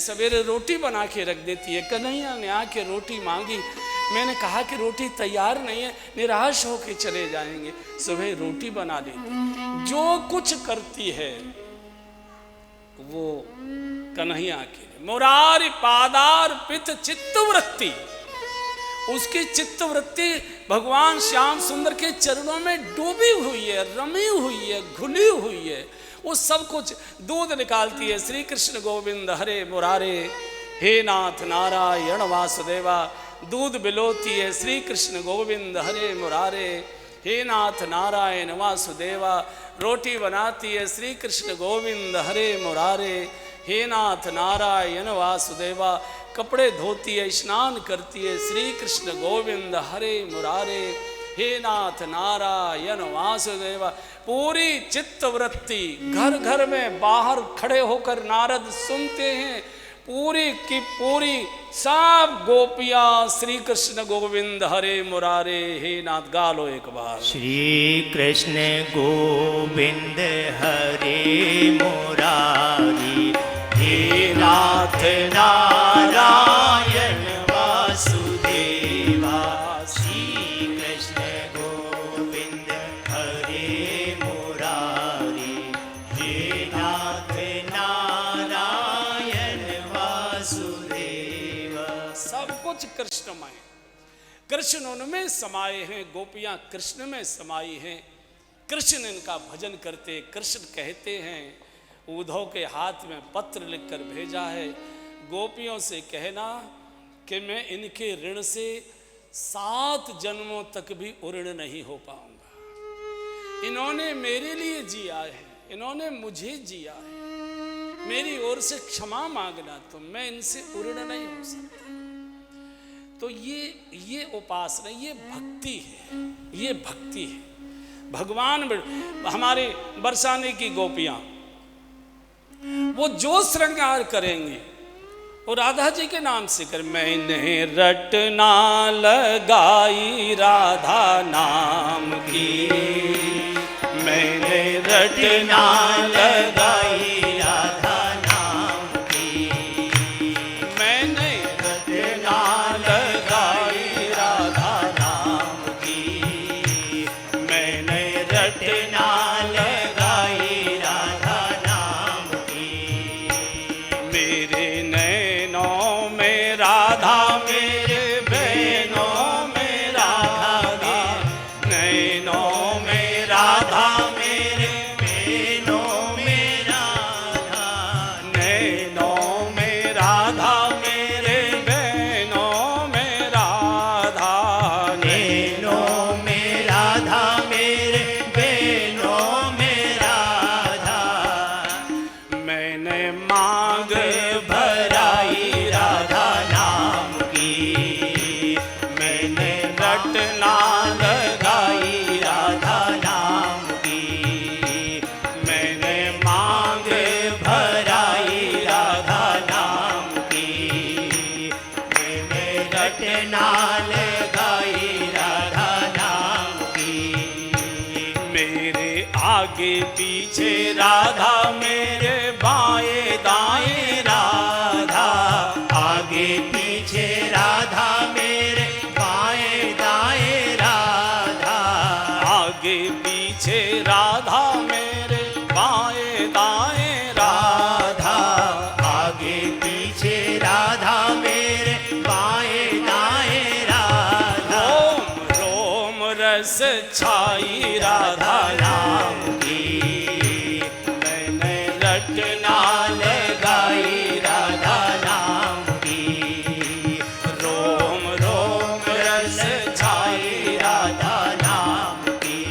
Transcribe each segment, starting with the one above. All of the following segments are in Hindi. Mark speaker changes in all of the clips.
Speaker 1: सवेरे रोटी बना के रख देती है। कन्हैया ने आके रोटी मांगी, मैंने कहा कि रोटी तैयार नहीं है, निराश होके चले जाएंगे। सुबह रोटी बना देती, जो कुछ करती है वो कन्हैया के लिए। मुरारी पादार पित चित्तवृत्ति, उसकी चित्तवृत्ति भगवान श्याम सुंदर के चरणों में डूबी हुई है, रमी हुई है, घुली हुई है। वो सब कुछ दूध निकालती है, श्री कृष्ण गोविंद हरे मुरारे, हे नाथ नारायण वासुदेवा। दूध बिलोती है, श्री कृष्ण गोविंद हरे मुरारे, हे नाथ नारायण वासुदेवा। रोटी बनाती है, श्री कृष्ण गोविंद हरे मुरारे, हे नाथ नारायण वासुदेवा। कपड़े धोती है, स्नान करती है, श्री कृष्ण गोविंद हरे मुरारे, हे नाथ नारायण वासुदेवा। पूरी चित्तवृत्ति घर घर में बाहर खड़े होकर नारद सुनते हैं। पूरी की पूरी सब गोपियां श्री कृष्ण गोविंद हरे मुरारे, हे नाथ। गालो एक बार,
Speaker 2: श्री कृष्ण गोविंद हरे मुरारी, हे नाथ नारायण वासुदेवा। श्री कृष्ण गोविंद हरे मुरारी, हे नाथ नारायण वासुदेवा।
Speaker 1: सब कुछ कृष्णमय, कृष्ण उनमें समाये हैं, गोपियां कृष्ण में समाई हैं। कृष्ण इनका भजन करते, कृष्ण कहते हैं। उद्धव के हाथ में पत्र लिखकर भेजा है, गोपियों से कहना कि मैं इनके ऋण से 7 जन्मों तक भी उऋण नहीं हो पाऊंगा। इन्होंने मेरे लिए जिया है, इन्होंने मुझे जिया है, मेरी ओर से क्षमा मांगना, तो मैं इनसे उऋण नहीं हो सकता। तो ये उपासना, ये भक्ति है, ये भक्ति है। भगवान हमारे बरसाने की गोपियां वो जो श्रृंगार करेंगी वो राधा जी के नाम से कर। मैंने रटना लगाई राधा नाम की, मैंने रटना लगाई राधा नाम की, मैंने रटना लगाई राधा नाम की, मैंने रटना लगाई राधा नाम की। मेरे नैनों में राधा, मेरे बहनों में राधा, नैनों में राधा, मेरे बहनों में राधा, नैनों में राधा, मेरे बहनों में राधा,
Speaker 2: नैनों में राधा, मेरे बहनों में राधा।
Speaker 1: मैंने मांग
Speaker 2: भराई राधा नाम की, मैंने रटना लगाई राधा नाम की,
Speaker 1: मैंने
Speaker 2: मांग भराई राधा नाम की, मैंने रटना लगाई राधा नाम की।
Speaker 1: मेरे आगे पीछे राधा, मेरे बाएं दाएं राधा,
Speaker 2: आगे पीछे राधा, मेरे बाएं दाएं राधा,
Speaker 1: आगे पीछे राधा, मेरे बाएं दाएं राधा,
Speaker 2: आगे पीछे राधा, मेरे बाएं दाएं राधा।
Speaker 1: रोम रोम रस छाई राधा नाम की, मैंने रटना
Speaker 2: लगाई राधा नाम की,
Speaker 1: रोम रोम
Speaker 2: रस छाई राधा नाम की,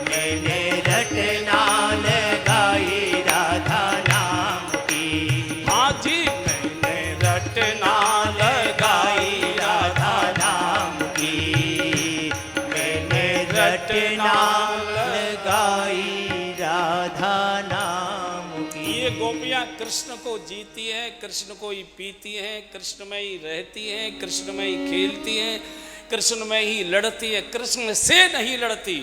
Speaker 2: मैंने रटना लगाई राधा नाम की।
Speaker 1: हाँ जी, मैंने रटना लगाई राधा
Speaker 2: नाम की, मैंने रटना लगाई राधा नाम की।
Speaker 1: ये गोपियां कृष्ण को जीती हैं, कृष्ण को ही पीती हैं, कृष्ण में ही रहती हैं, कृष्ण में ही खेलती हैं, कृष्ण में ही लड़ती हैं। कृष्ण से नहीं लड़ती,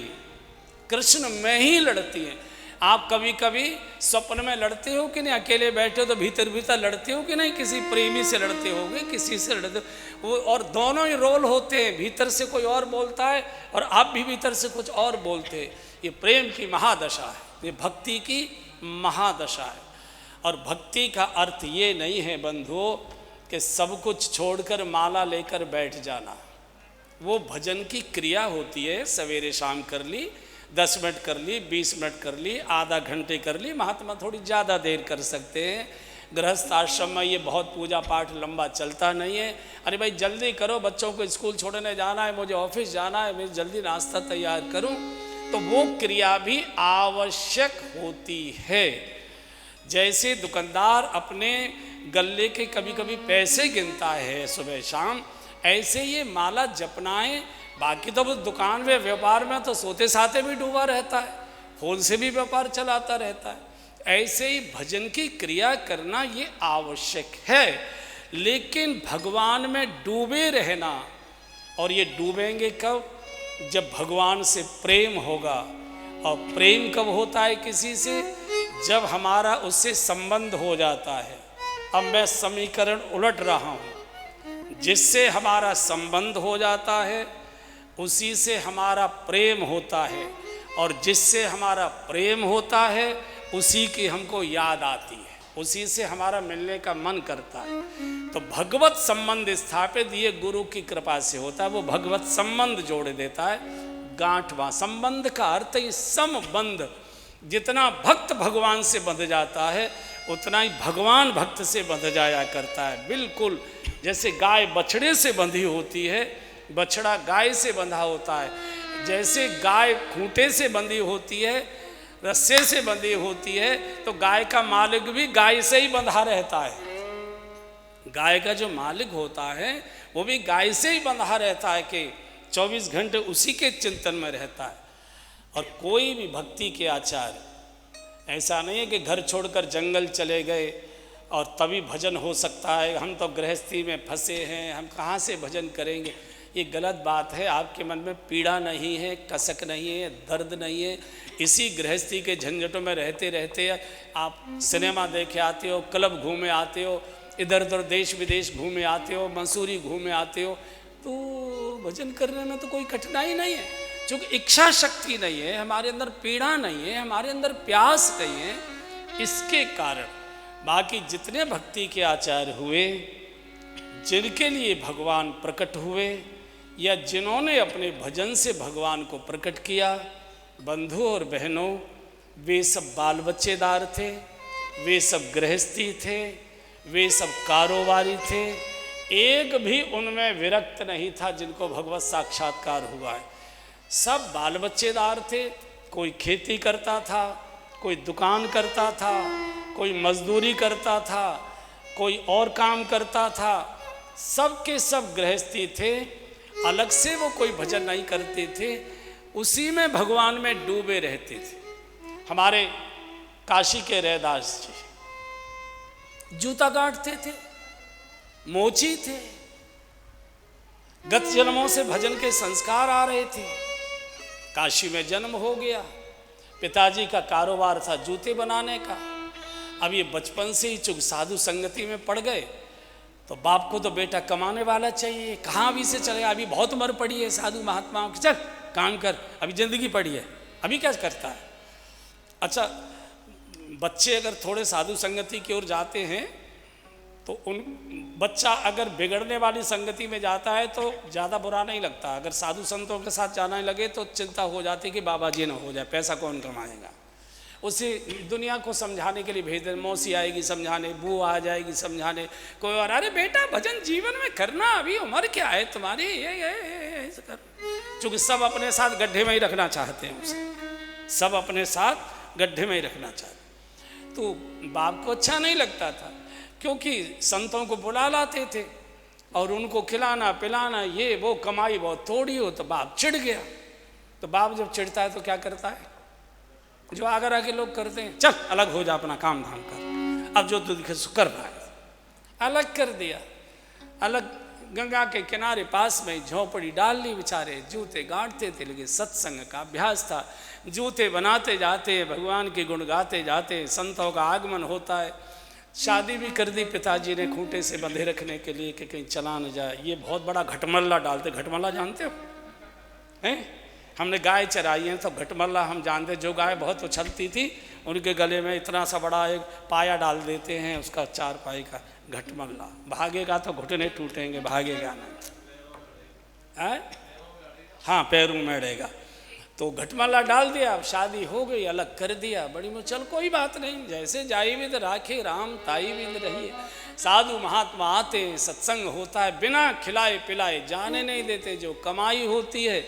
Speaker 1: कृष्ण में ही लड़ती हैं। आप कभी कभी स्वप्न में लड़ते हो कि नहीं? अकेले बैठे हो तो भीतर भीतर लड़ते हो कि नहीं? किसी प्रेमी से लड़ते होगे, किसी से लड़ते हो, वो और दोनों ही रोल होते हैं। भीतर से कोई और बोलता है और आप भी भीतर से कुछ और बोलते हैं। ये प्रेम की महादशा है, ये भक्ति की महादशा है। और भक्ति का अर्थ ये नहीं है बंधुओं कि सब कुछ छोड़कर माला लेकर बैठ जाना। वो भजन की क्रिया होती है। सवेरे शाम कर ली, 10 मिनट कर ली, 20 मिनट कर ली, आधा घंटे कर ली। महात्मा थोड़ी ज़्यादा देर कर सकते हैं। गृहस्थ आश्रम में ये बहुत पूजा पाठ लंबा चलता नहीं है। अरे भाई जल्दी करो, बच्चों को स्कूल छोड़ने जाना है, मुझे ऑफिस जाना है, मैं जल्दी नाश्ता तैयार करूं। तो वो क्रिया भी आवश्यक होती है। जैसे दुकानदार अपने गल्ले के कभी कभी पैसे गिनता है सुबह शाम, ऐसे ये माला जपनाएं। बाकी तो दुकान में व्यापार में तो सोते साते भी डूबा रहता है, फोन से भी व्यापार चलाता रहता है। ऐसे ही भजन की क्रिया करना ये आवश्यक है। लेकिन भगवान में डूबे रहना, और ये डूबेंगे कब? जब भगवान से प्रेम होगा। और प्रेम कब होता है किसी से? जब हमारा उससे संबंध हो जाता है। अब मैं समीकरण उलट रहा हूँ। जिससे हमारा संबंध हो जाता है उसी से हमारा प्रेम होता है, और जिससे हमारा प्रेम होता है उसी की हमको याद आती है, उसी से हमारा मिलने का मन करता है। तो भगवत संबंध स्थापित ये गुरु की कृपा से होता है। वो भगवत संबंध जोड़ देता है। गांठवा संबंध का अर्थ ही समबंध। जितना भक्त भगवान से बंध जाता है उतना ही भगवान भक्त से बंध जाया करता है। बिल्कुल जैसे गाय बछड़े से बंधी होती है, बछड़ा गाय से बंधा होता है। जैसे गाय खूंटे से बंधी होती है, रस्से से बंधी होती है, तो गाय का मालिक भी गाय से ही बंधा रहता है। गाय का जो मालिक होता है वो भी गाय से ही बंधा रहता है कि 24 घंटे उसी के चिंतन में रहता है। और कोई भी भक्ति के आचार्य ऐसा नहीं है कि घर छोड़कर जंगल चले गए और तभी भजन हो सकता है। हम तो गृहस्थी में फंसे हैं, हम कहाँ से भजन करेंगे? ये गलत बात है। आपके मन में पीड़ा नहीं है, कसक नहीं है, दर्द नहीं है। इसी गृहस्थी के झंझटों में रहते रहते आप सिनेमा देखे आते हो, क्लब घूमे आते हो, इधर उधर देश विदेश घूमे आते हो, मसूरी घूमे आते हो, तो भजन करने में तो कोई कठिनाई नहीं है। क्योंकि इच्छा शक्ति नहीं है, हमारे अंदर पीड़ा नहीं है, हमारे अंदर प्यास नहीं है, इसके कारण। बाकी जितने भक्ति के आचार्य हुए, जिनके लिए भगवान प्रकट हुए, या जिन्होंने अपने भजन से भगवान को प्रकट किया, बंधु और बहनों, वे सब बाल बच्चेदार थे, वे सब गृहस्थी थे, वे सब कारोबारी थे। एक भी उनमें विरक्त नहीं था जिनको भगवत साक्षात्कार हुआ है। सब बाल बच्चेदार थे। कोई खेती करता था, कोई दुकान करता था, कोई मजदूरी करता था, कोई और काम करता था। सब के सब गृहस्थी थे। अलग से वो कोई भजन नहीं करते थे, उसी में भगवान में डूबे रहते थे। हमारे काशी के रैदास जी जूता गांठते थे, मोची थे। गत जन्मों से भजन के संस्कार आ रहे थे। काशी में जन्म हो गया। पिताजी का कारोबार था जूते बनाने का। अब ये बचपन से ही चूंकि साधु संगति में पड़ गए, तो बाप को तो बेटा कमाने वाला चाहिए। कहाँ अभी से चलेगा? अभी बहुत उम्र पड़ी है साधु महात्माओं की, चल काम कर, अभी जिंदगी पड़ी है, अभी क्या करता है? अच्छा, बच्चे अगर थोड़े साधु संगति की ओर जाते हैं तो उन बच्चा अगर बिगड़ने वाली संगति में जाता है तो ज़्यादा बुरा नहीं लगता। अगर साधु संतों के साथ जाने लगे तो चिंता हो जाती कि बाबा जी न हो जाए, पैसा कौन कमाएगा। उसे दुनिया को समझाने के लिए भेज दे, मौसी आएगी समझाने, बुआ आ जाएगी समझाने, कोई और, अरे बेटा भजन जीवन में करना, अभी उम्र क्या है तुम्हारी, ये कर। चूँकि सब अपने साथ गड्ढे में ही रखना चाहते हैं उसे, सब अपने साथ गड्ढे में ही रखना चाहते। तो बाप को अच्छा नहीं लगता था, क्योंकि संतों को बुला लाते थे और उनको खिलाना पिलाना, ये वो, कमाई बहुत थोड़ी हो, तो बाप चिढ़ गया। तो बाप जब चिढ़ता है तो क्या करता है? जो आगरा के लोग करते हैं, चल अलग हो जा, अपना काम धाम कर, अब जो तू दिखे सो कर रहा है। अलग कर दिया। अलग गंगा के किनारे पास में झोपड़ी डाल ली, बेचारे जूते गांठते थे, लेकिन सत्संग का अभ्यास था। जूते बनाते जाते, भगवान के गुण गाते जाते, संतों का आगमन होता है। शादी भी कर दी पिताजी ने खूंटे से बंधे रखने के लिए कि कहीं चला न जाए। ये बहुत बड़ा घटमल्ला डालते, घटमल्ला जानते हो हैं? हमने गाय चराई है तो घटमल्ला हम जानते, जो गाय बहुत उछलती थी उनके गले में इतना सा बड़ा एक पाया डाल देते हैं, उसका 4 पाई का घटमल्ला। भागेगा तो घुटने टूटेंगे, भागेगा नहीं है? हाँ, पैरों में अड़ेगा। तो घटमल्ला डाल दिया, अब शादी हो गई, अलग कर दिया, बड़ी में चल कोई बात नहीं, जैसे जाई विद राखे राम ताई विद रहिए। साधु महात्मा आते, सत्संग होता है, बिना खिलाए पिलाए जाने नहीं देते। जो कमाई होती है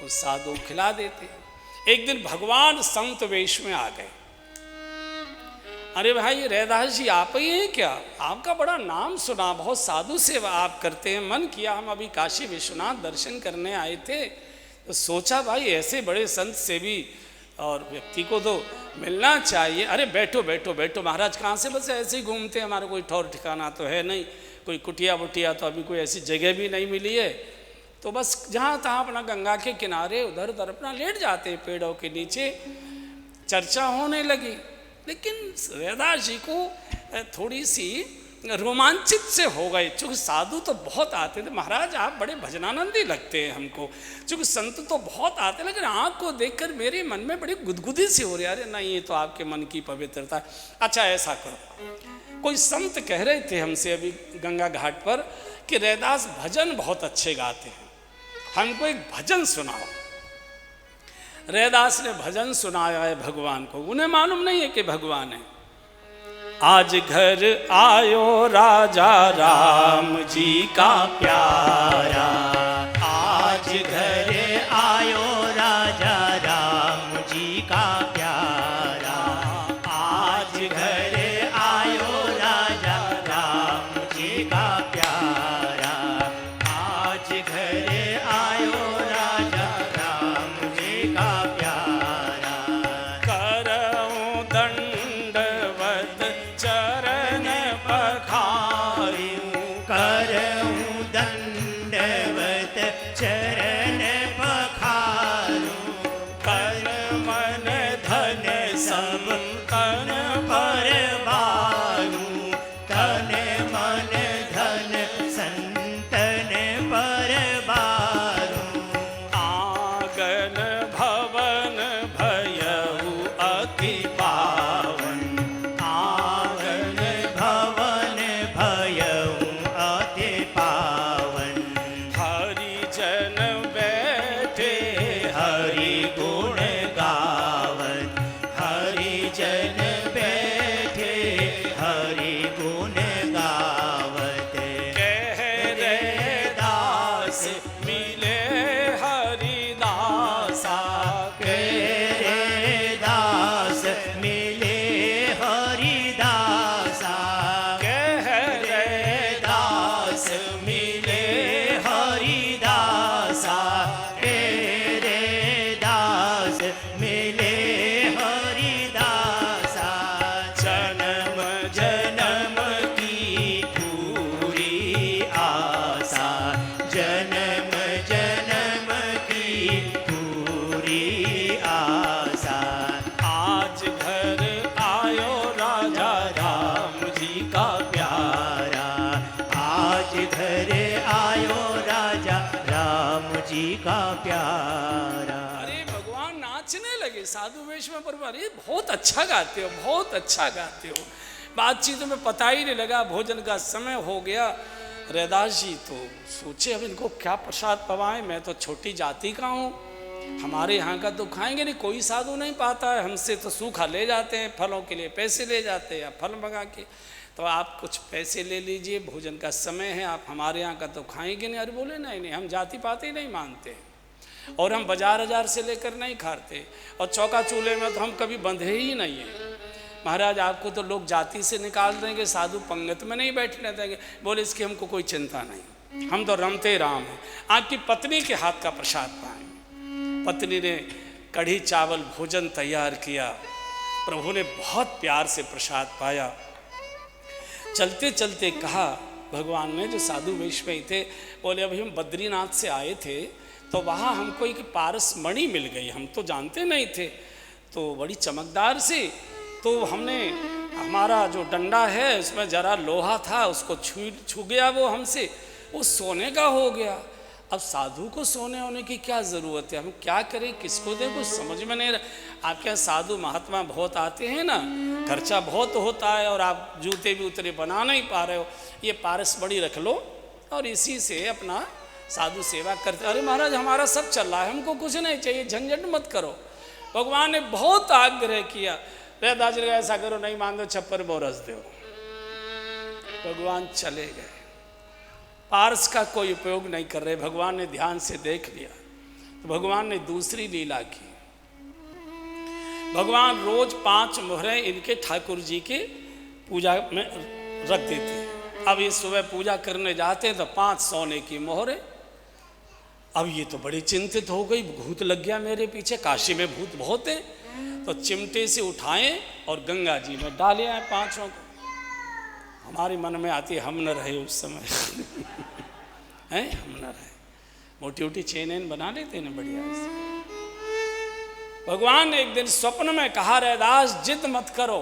Speaker 1: वो साधु खिला देते। एक दिन भगवान संत वेश में आ गए। अरे भाई रैदास जी आप ही हैं क्या? आपका बड़ा नाम सुना, बहुत साधु सेवा आप करते हैं, मन किया हम अभी काशी विश्वनाथ दर्शन करने आए थे, तो सोचा भाई ऐसे बड़े संत सेवी और व्यक्ति को तो मिलना चाहिए। अरे बैठो बैठो बैठो महाराज, कहाँ से बस ऐसे ही घूमते हैं, हमारा कोई ठौर ठिकाना तो है नहीं, कोई कुटिया वुटिया तो अभी कोई ऐसी जगह भी नहीं मिली है, तो बस जहाँ तहाँ अपना गंगा के किनारे उधर उधर अपना लेट जाते हैं पेड़ों के नीचे। चर्चा होने लगी, लेकिन रैदास जी को थोड़ी सी रोमांचित से हो गए, चूँकि साधु तो बहुत आते थे। महाराज आप बड़े भजनानंदी लगते हैं हमको, चूँकि संत तो बहुत आते, लेकिन आँख को देखकर मेरे मन में बड़ी गुदगुदी सी हो रही है। अरे नहीं, ये तो आपके मन की पवित्रता है। अच्छा ऐसा करो, कोई संत कह रहे थे हमसे अभी गंगा घाट पर कि रैदास भजन बहुत अच्छे गाते हैं, हमको एक भजन सुनाओ। रैदास ने भजन सुनाया है भगवान को, उन्हें मालूम नहीं है कि भगवान है। आज घर आयो राजा राम जी का प्यारा,
Speaker 2: आज घर आयो राजा राम जी का प्यारा, आज घर आयो राजा राम जी का प्यारा, आज घर आयो राजा राम जी का प्यारा।
Speaker 1: करऊं दंडवत चरण पखारूं,
Speaker 2: करऊं दंडवत चरण पखारूं,
Speaker 1: तन मन धन सब तन पर
Speaker 2: बारूं, तन मन धन संतन पर बारूं।
Speaker 1: आंगन भवन भयउ अति
Speaker 2: पावन, आंगन भवन भयउ अति पावन,
Speaker 1: हरिजन बैठे
Speaker 2: हरि गुण गावत, हरिजन बैठे हरि गुण गावत।
Speaker 1: कह रैदास मिले हरिदासा,
Speaker 2: रे दास मिले हरिदासा,
Speaker 1: कह
Speaker 2: दास मिले हरिदासा, रे दास मिले हरिदासा। जन्म जन्म की पूरी आशा, जन्म जन्म की पूरी आशा।
Speaker 1: आज घर आयो राजा राम जी का
Speaker 2: प्यारा, आज घर आयो राजा राम जी का प्यारा।
Speaker 1: अरे भगवान नाचने लगे साधु वेश में, पर अरे बहुत अच्छा गाते हो, बहुत अच्छा गाते हो। बातचीत में पता ही नहीं लगा, भोजन का समय हो गया। रैदास जी तो सोचे अब इनको क्या प्रसाद पवाएं, मैं तो छोटी जाति का हूँ, हमारे यहाँ का तो खाएंगे नहीं, कोई साधु नहीं पाता है, हमसे तो सूखा ले जाते हैं, फलों के लिए पैसे ले जाते हैं या फल मंगा के, तो आप कुछ पैसे ले लीजिए, भोजन का समय है, आप हमारे यहाँ का तो खाएंगे नहीं। अरे बोले नहीं नहीं, हम जाति पाति नहीं मानते, और हम बाजार से लेकर नहीं खाते, और चौका चूल्हे में तो हम कभी बंधे ही नहीं हैं। महाराज आपको तो लोग जाति से निकाल देंगे, साधु पंगत में नहीं बैठने देंगे। बोले इसकी हमको कोई चिंता नहीं, हम तो रमते राम हैं, आपकी पत्नी के हाथ का प्रसाद पाएंगे। पत्नी ने कढ़ी चावल भोजन तैयार किया, प्रभु ने बहुत प्यार से प्रसाद पाया। चलते चलते कहा भगवान ने जो साधु वेश में ही थे, बोले अभी हम बद्रीनाथ से आए थे तो वहाँ हमको एक पारस मणि मिल गई, हम तो जानते नहीं थे, तो बड़ी चमकदार सी, तो हमने हमारा जो डंडा है उसमें जरा लोहा था, उसको छू गया वो हमसे, वो सोने का हो गया। अब साधु को सोने होने की क्या ज़रूरत है, हम क्या करें, किसको दें, कुछ समझ में नहीं रहा। आपके यहाँ साधु महात्मा बहुत आते हैं ना, खर्चा बहुत होता है और आप जूते भी उतरे बना नहीं पा रहे हो, ये पारस मणि रख लो और इसी से अपना साधु सेवा करते। अरे महाराज हमारा सब चल रहा है, हमको कुछ नहीं चाहिए, झंझट मत करो। भगवान ने बहुत आग्रह किया, रैदास जी ने ऐसा करो, नहीं मान दो छप्पर बोरस दो। भगवान चले गए, पारस का कोई उपयोग नहीं कर रहे। भगवान ने ध्यान से देख लिया तो भगवान ने दूसरी लीला की। भगवान रोज 5 मोहरें इनके ठाकुर जी के पूजा में रख देते। अब ये सुबह पूजा करने जाते हैं तो 5 सोने की मोहरें। अब ये तो बड़ी चिंतित हो गई, भूत लग गया मेरे पीछे, काशी में भूत बहुत है। तो चिमटे से उठाएं और गंगा जी में डाले आए 5 को। हमारे मन में आती हम न रहे उस समय हैं, हम न रहे, मोटी मोटी चेन बना लेते हैं बढ़िया से। भगवान ने एक दिन स्वप्न में कहा, रैदास जिद मत करो,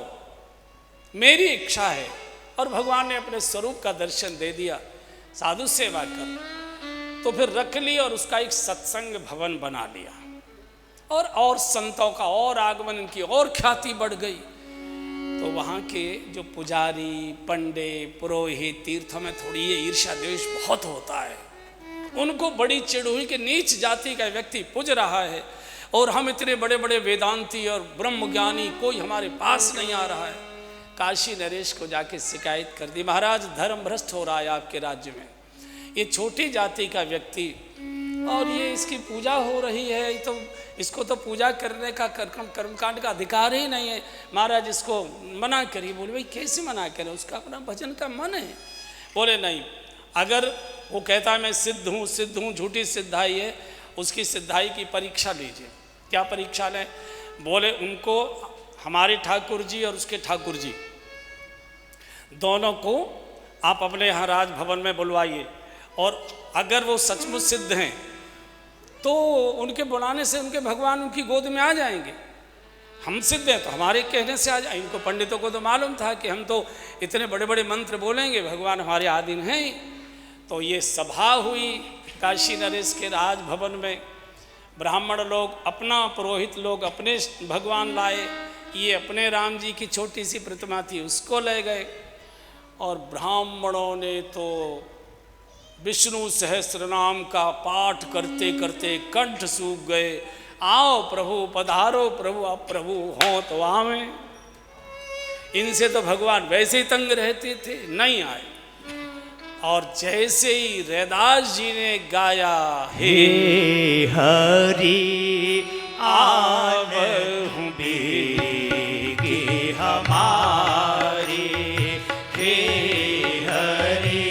Speaker 1: मेरी इच्छा है। और भगवान ने अपने स्वरूप का दर्शन दे दिया, साधु सेवा कर। तो फिर रख ली और उसका एक सत्संग भवन बना लिया और संतों का और आगमन, इनकी और ख्याति बढ़ गई। तो वहाँ के जो पुजारी, पंडे, पुरोहित, तीर्थों में थोड़ी ये ईर्ष्या द्वेष बहुत होता है। उनको बड़ी चिढ़ हुई कि नीच जाति का व्यक्ति पूज रहा है और हम इतने बड़े बड़े वेदांती और ब्रह्मज्ञानी कोई हमारे पास नहीं आ रहा है। काशी नरेश को जाके शिकायत कर दी, महाराज धर्म भ्रष्ट हो रहा है आपके राज्य में, ये छोटी जाति का व्यक्ति और ये इसकी पूजा हो रही है, तो इसको तो पूजा करने का कर्मकांड का अधिकार ही नहीं है, महाराज इसको मना करिए। बोले भाई कैसे मना करें, उसका अपना भजन का मन है। बोले नहीं, अगर वो कहता है मैं सिद्ध हूँ, झूठी सिद्धाई है, उसकी सिद्धाई की परीक्षा लीजिए। क्या परीक्षा लें? बोले उनको हमारे ठाकुर जी और उसके ठाकुर जी दोनों को आप अपने यहाँ राजभवन में बुलवाइए और अगर वो सचमुच सिद्ध हैं तो उनके बुलाने से उनके भगवान उनकी गोद में आ जाएंगे। हम सिद्ध हैं तो हमारे कहने से आ जाए। इनको पंडितों को तो मालूम था कि हम तो इतने बड़े बड़े मंत्र बोलेंगे, भगवान हमारे आधीन हैं। तो ये सभा हुई काशी नरेश के राजभवन में। ब्राह्मण लोग अपना, पुरोहित लोग अपने भगवान लाए, ये अपने राम जी की छोटी सी प्रतिमा थी उसको ले गए। और ब्राह्मणों ने तो विष्णु सहस्त्र नाम का पाठ करते करते कंठ सूख गए। आओ प्रभु पधारो प्रभु, अब प्रभु हो तो आवे। इनसे तो भगवान वैसे ही तंग रहते थे, नहीं आए। और जैसे ही रैदास जी ने गाया, हे
Speaker 2: हरि आवहु बेगे हमारे, हे हरि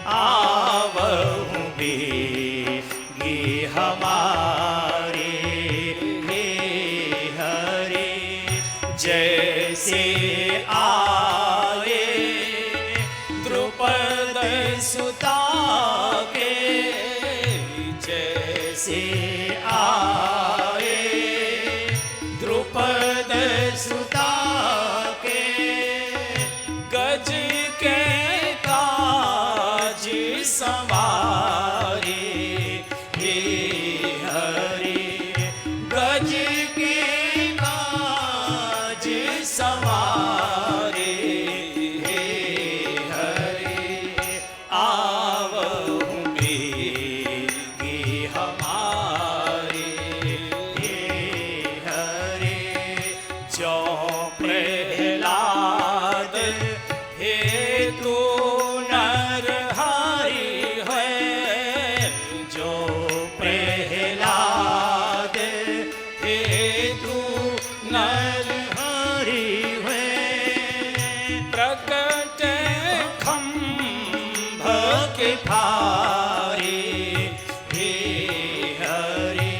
Speaker 2: आवहु बेगे हमारे, हे हरि जैसे आए द्रुपद सुता के, जैसे आए द्रुपद सुता के, गज के काज संवारे, हे हरि गज के काज संवारे, हे हरि आवहु बेगे हमारे, हे हरि जो प्रहलाद हेतु नरहरि है, जो प्रहलाद हेतु नरहरि है, प्रकट खंभ के भारे, हे हरि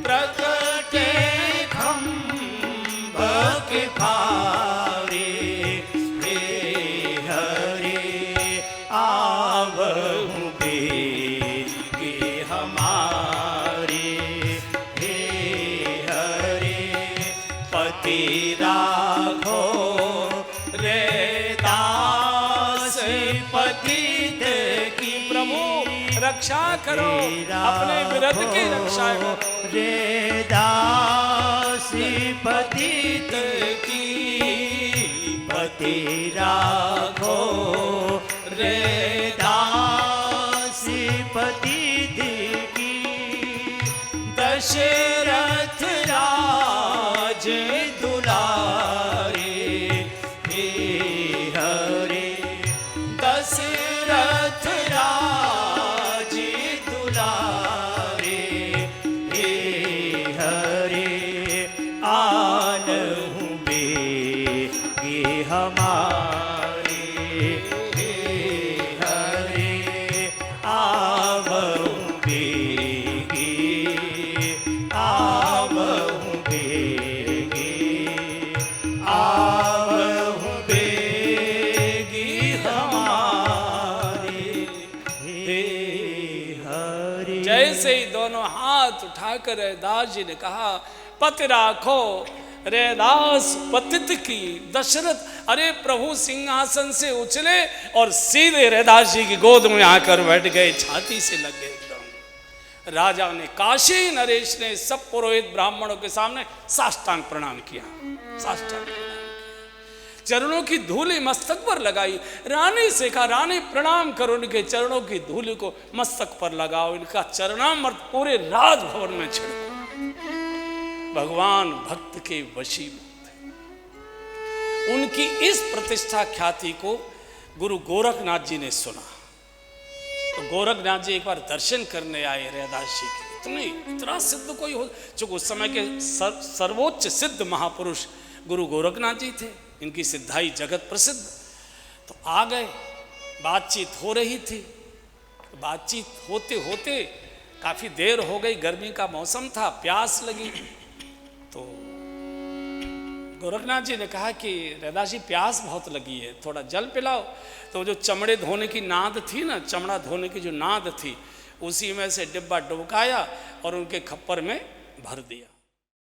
Speaker 2: प्रकट खंभ के भारे, हे हरि
Speaker 1: रक्षा करो, अपने विरध की रक्षा करो।
Speaker 2: रे दासी पतित की पति राखो, रे दासी पतित की दशरथ राज दुलारे, हे हरे दशरथ राज दुलारे, हे हरे आनहु बेगे हमारे, हे हरे आवहु बेगे, आवहु बेगे, आवहु बेगे हमारे, हे हरे।
Speaker 1: जैसे ही दोनों हाथ उठाकर रैदास जी ने कहा पति राखो, रैदास पतित की दशरथ, अरे प्रभु सिंहासन से उछले और सीधे रैदास जी की गोद में आकर बैठ गए, छाती से लग गए एकदम। राजा ने, काशी नरेश ने सब पुरोहित ब्राह्मणों के सामने साष्टांग प्रणाम किया, साष्टांग प्रणाम किया, चरणों की धूली मस्तक पर लगाई। रानी से कहा, रानी प्रणाम करो, उनके चरणों की धूली को मस्तक पर लगाओ, इनका चरणामृत पूरे राजभवन में छिड़को। भगवान भक्त के वशीभूत हैं। उनकी इस प्रतिष्ठा ख्याति को गुरु गोरखनाथ जी ने सुना, तो गोरखनाथ जी एक बार दर्शन करने आए रैदास जी के। इतना सिद्ध कोई हो, चूंकि उस समय के सर्वोच्च सिद्ध महापुरुष गुरु गोरखनाथ जी थे, इनकी सिद्धाई जगत प्रसिद्ध। तो आ गए, बातचीत हो रही थी, बातचीत होते होते काफ़ी देर हो गई, गर्मी का मौसम था, प्यास लगी। तो गोरखनाथ जी ने कहा कि रैदास जी प्यास बहुत लगी है, थोड़ा जल पिलाओ। तो जो चमड़े धोने की नाद थी ना, चमड़ा धोने की जो नाद थी, उसी में से डिब्बा डुबकाया और उनके खप्पर में भर दिया।